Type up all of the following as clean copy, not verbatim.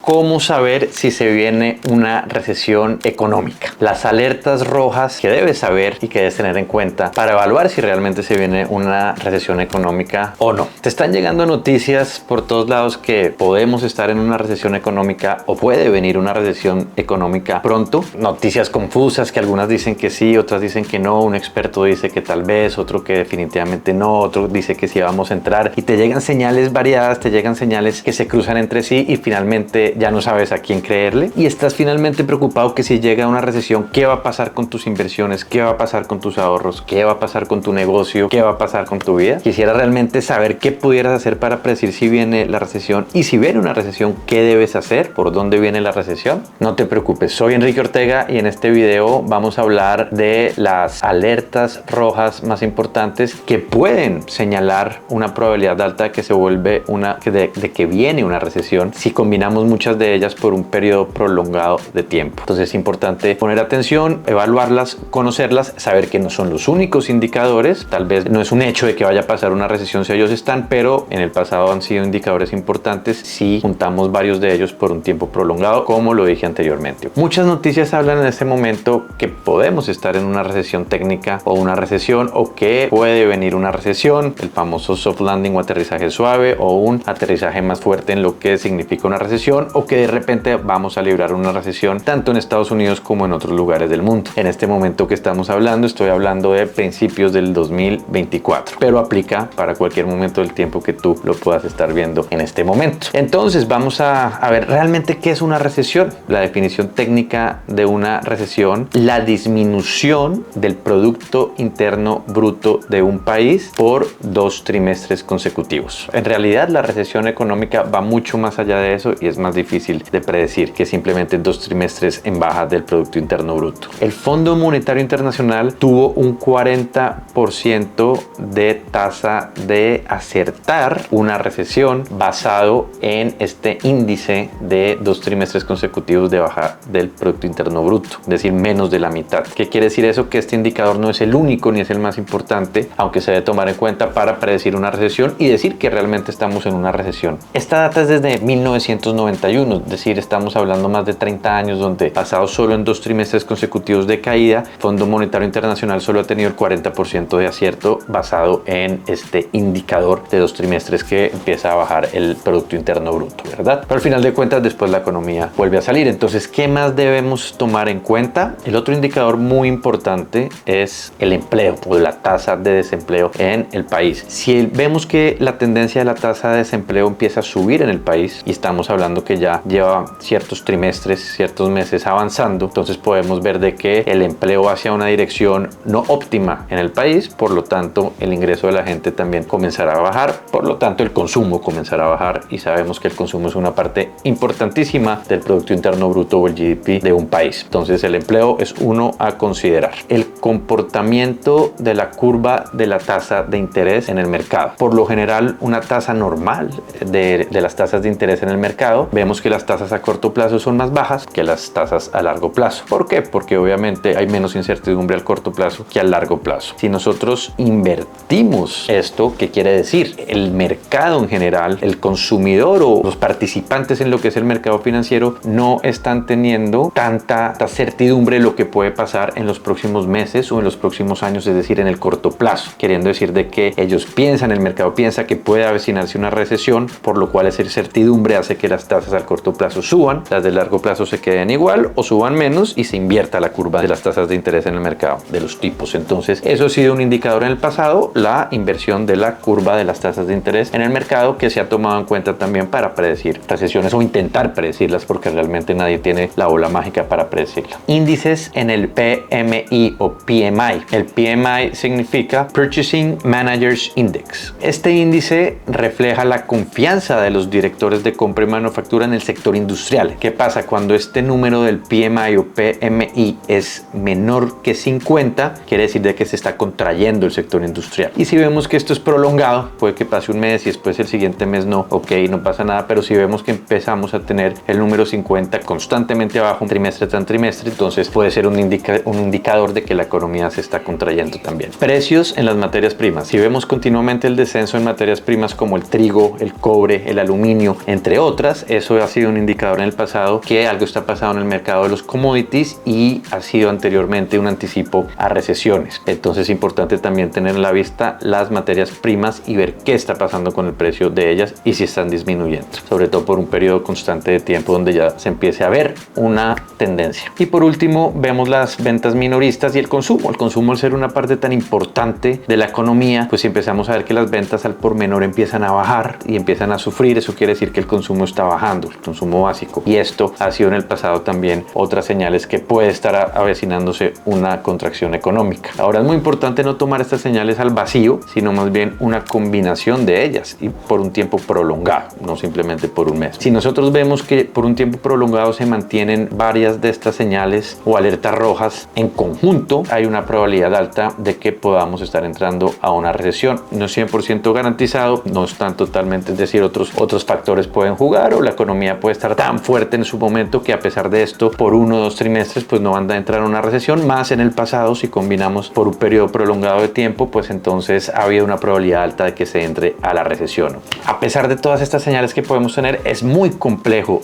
¿Cómo saber si se viene una recesión económica? Las alertas rojas que debes saber y que debes tener en cuenta para evaluar si realmente se viene una recesión económica o no. Te están llegando noticias por todos lados que podemos estar en una recesión económica o puede venir una recesión económica pronto. Noticias confusas que algunas dicen que sí, otras dicen que no. Un experto dice que tal vez, otro que definitivamente no, otro dice que sí vamos a entrar. Y te llegan señales variadas, te llegan señales que se cruzan entre sí y finalmente ya no sabes a quién creerle. Y estás finalmente preocupado que si llega una recesión, ¿qué va a pasar con tus inversiones? ¿Qué va a pasar con tus ahorros? ¿Qué va a pasar con tu negocio? ¿Qué va a pasar con tu vida? Quisiera realmente saber qué pudieras hacer para predecir si viene la recesión, y si viene una recesión, ¿qué debes hacer? ¿Por dónde viene la recesión? No te preocupes, soy Enrique Ortega y en este video vamos a hablar de las alertas rojas más importantes que pueden señalar una probabilidad alta de que se vuelve de que viene una recesión si combinamos muchas de ellas por un periodo prolongado de tiempo. Entonces es importante poner atención, evaluarlas, conocerlas, saber que no son los únicos indicadores. Tal vez no es un hecho de que vaya a pasar una recesión si ellos están, pero en el pasado han sido indicadores importantes si juntamos varios de ellos por un tiempo prolongado, como lo dije anteriormente. Muchas noticias hablan en este momento que podemos estar en una recesión técnica o una recesión, o que puede venir una recesión, el famoso soft landing o aterrizaje suave, o un aterrizaje más fuerte en lo que significa una recesión, o que de repente vamos a librar una recesión tanto en Estados Unidos como en otros lugares del mundo. En este momento que estamos hablando, estoy hablando de principios del 2024, pero aplica para cualquier momento del tiempo que tú lo puedas estar viendo en este momento. Entonces vamos a ver realmente qué es una recesión. La definición técnica de una recesión: la disminución del Producto Interno Bruto de un país por 2 trimestres consecutivos. En realidad la recesión económica va mucho más allá de eso y es más difícil de predecir que simplemente 2 trimestres en baja del Producto Interno Bruto. El Fondo Monetario Internacional tuvo un 40% de tasa de acertar una recesión basado en este índice de 2 trimestres consecutivos de baja del Producto Interno Bruto, es decir, menos de la mitad. ¿Qué quiere decir eso? Que este indicador no es el único ni es el más importante, aunque se debe tomar en cuenta para predecir una recesión y decir que realmente estamos en una recesión. Esta data es desde 1991, es decir, estamos hablando más de 30 años donde, basado solo en 2 trimestres consecutivos de caída, el Fondo Monetario Internacional solo ha tenido el 40% de acierto basado en este indicador de 2 trimestres que empieza a bajar el Producto Interno Bruto, ¿verdad? Pero al final de cuentas después la economía vuelve a salir. Entonces, ¿qué más debemos tomar en cuenta? El otro indicador muy importante es el empleo o la tasa de desempleo en el país. Si vemos que la tendencia de la tasa de desempleo empieza a subir en el país y estamos hablando que ya lleva ciertos trimestres, ciertos meses avanzando, entonces podemos ver de que el empleo va hacia una dirección no óptima en el país, por lo tanto el ingreso de la gente también comenzará a bajar, por lo tanto el consumo comenzará a bajar, y sabemos que el consumo es una parte importantísima del Producto Interno Bruto o el GDP de un país. Entonces el empleo es uno a considerar. El comportamiento de la curva de la tasa de interés en el mercado. Por lo general, una tasa normal de las tasas de interés en el mercado, vemos que las tasas a corto plazo son más bajas que las tasas a largo plazo. ¿Por qué? Porque obviamente hay menos incertidumbre al corto plazo que al largo plazo. Si nosotros invertimos esto, ¿qué quiere decir? El mercado en general, el consumidor o los participantes en lo que es el mercado financiero no están teniendo tanta certidumbre de lo que puede pasar en los próximos meses o en los próximos años, es decir, en el corto plazo, queriendo decir de que ellos piensan, el mercado piensa que puede avecinarse una recesión, por lo cual esa incertidumbre hace que las tasas al corto plazo suban, las de largo plazo se queden igual o suban menos y se invierta la curva de las tasas de interés en el mercado, de los tipos. Entonces eso ha sido un indicador en el pasado, la inversión de la curva de las tasas de interés en el mercado, que se ha tomado en cuenta también para predecir recesiones o intentar predecirlas, porque realmente nadie tiene la bola mágica para predecirla. Índices en el PMI o PMI. El PMI significa Purchasing Managers Index. Este índice refleja la confianza de los directores de compra y manufactura en el sector industrial. ¿Qué pasa? Cuando este número del PMI o PMI es menor que 50, quiere decir de que se está contrayendo el sector industrial. Y si vemos que esto es prolongado, puede que pase un mes y después el siguiente mes no, ok, no pasa nada, pero si vemos que empezamos a tener el número 50 constantemente abajo, trimestre tras trimestre, entonces puede ser un indicador de que la economía se está contrayendo también. Precios en las materias primas. Si vemos continuamente el descenso en materias primas como el trigo, el cobre, el aluminio, entre otras, eso ha sido un indicador en el pasado que algo está pasando en el mercado de los commodities y ha sido anteriormente un anticipo a recesiones. Entonces es importante también tener a la vista las materias primas y ver qué está pasando con el precio de ellas y si están disminuyendo, sobre todo por un periodo constante de tiempo donde ya se empiece a ver una tendencia. Y por último vemos las ventas minoristas y el consumo. El consumo, al ser una parte tan importante de la economía, pues si empezamos a ver que las ventas al por menor empiezan a bajar y empiezan a sufrir, eso quiere decir que el consumo está bajando, el consumo básico, y esto ha sido en el pasado también otras señales que puede estar avecinándose una contracción económica. Ahora es muy importante no tomar estas señales al vacío, sino más bien una combinación de ellas y por un tiempo prolongado, no simplemente por un mes. Si nosotros vemos que por un tiempo prolongado se mantienen varias de estas señales o alertas rojas en conjunto, hay una probabilidad alta de que podamos estar entrando a una recesión. No es 100% garantizado, no están totalmente, es decir, otros factores pueden jugar, o la economía puede estar tan fuerte en su momento que a pesar de esto, por 1 o 2 trimestres, pues no van a entrar a una recesión. Más en el pasado, si combinamos por un periodo prolongado de tiempo, pues entonces ha habido una probabilidad alta de que se entre a la recesión. A pesar de todas estas señales que podemos tener, es muy complejo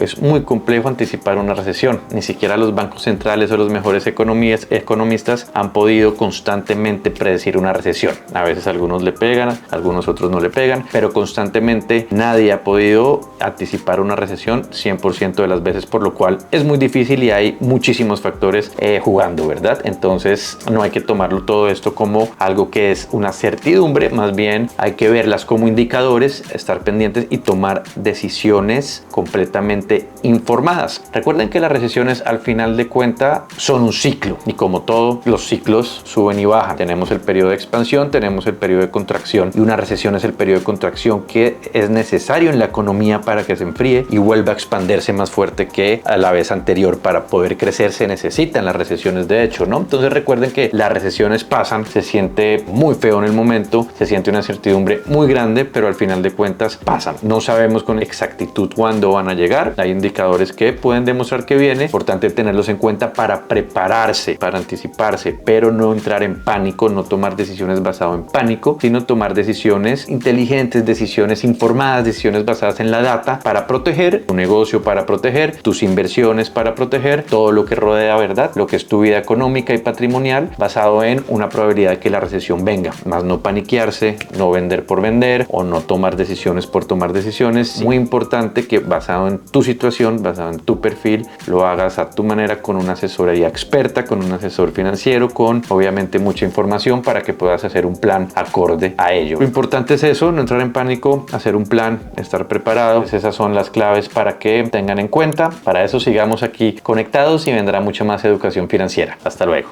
anticipar una recesión. Ni siquiera los bancos centrales o los mejores economistas han podido constantemente predecir una recesión. A veces algunos le pegan, algunos otros no le pegan, pero constantemente nadie ha podido anticipar una recesión 100% de las veces, por lo cual es muy difícil y hay muchísimos factores jugando, ¿verdad? Entonces no hay que tomarlo todo esto como algo que es una certidumbre, más bien hay que verlas como indicadores, estar pendientes y tomar decisiones completamente informadas. Recuerden que las recesiones al final de cuentas son un ciclo y como todo, los ciclos suben y bajan. Tenemos el periodo de expansión, tenemos el periodo de contracción, y una recesión es el periodo de contracción que es necesario en la economía para que se enfríe y vuelva a expandirse más fuerte que a la vez anterior. Para poder crecer se necesitan las recesiones, de hecho, ¿no? Entonces recuerden que las recesiones pasan, se siente muy feo en el momento, se siente una incertidumbre muy grande, pero al final de cuentas pasan. No sabemos con exactitud cuándo van a llegar, hay indicadores que pueden demostrar que viene, importante tenerlos en cuenta para prepararse, para anticiparse, pero no entrar en pánico, no tomar decisiones basadas en pánico, sino tomar decisiones inteligentes, decisiones informadas, decisiones basadas en la data para proteger tu negocio, para proteger tus inversiones, para proteger todo lo que rodea, ¿verdad? Lo que es tu vida económica y patrimonial, basado en una probabilidad de que la recesión venga, más no paniquearse, no vender por vender o no tomar decisiones por tomar decisiones. Muy importante que basado en tu situación, basado en tu perfil, lo hagas a tu manera, con una asesoría experta, con un asesor financiero, con obviamente mucha información para que puedas hacer un plan acorde a ello. Lo importante es eso, no entrar en pánico, hacer un plan, estar preparado. Pues esas son las claves para que tengan en cuenta. Para eso sigamos aquí conectados y vendrá mucha más educación financiera. Hasta luego.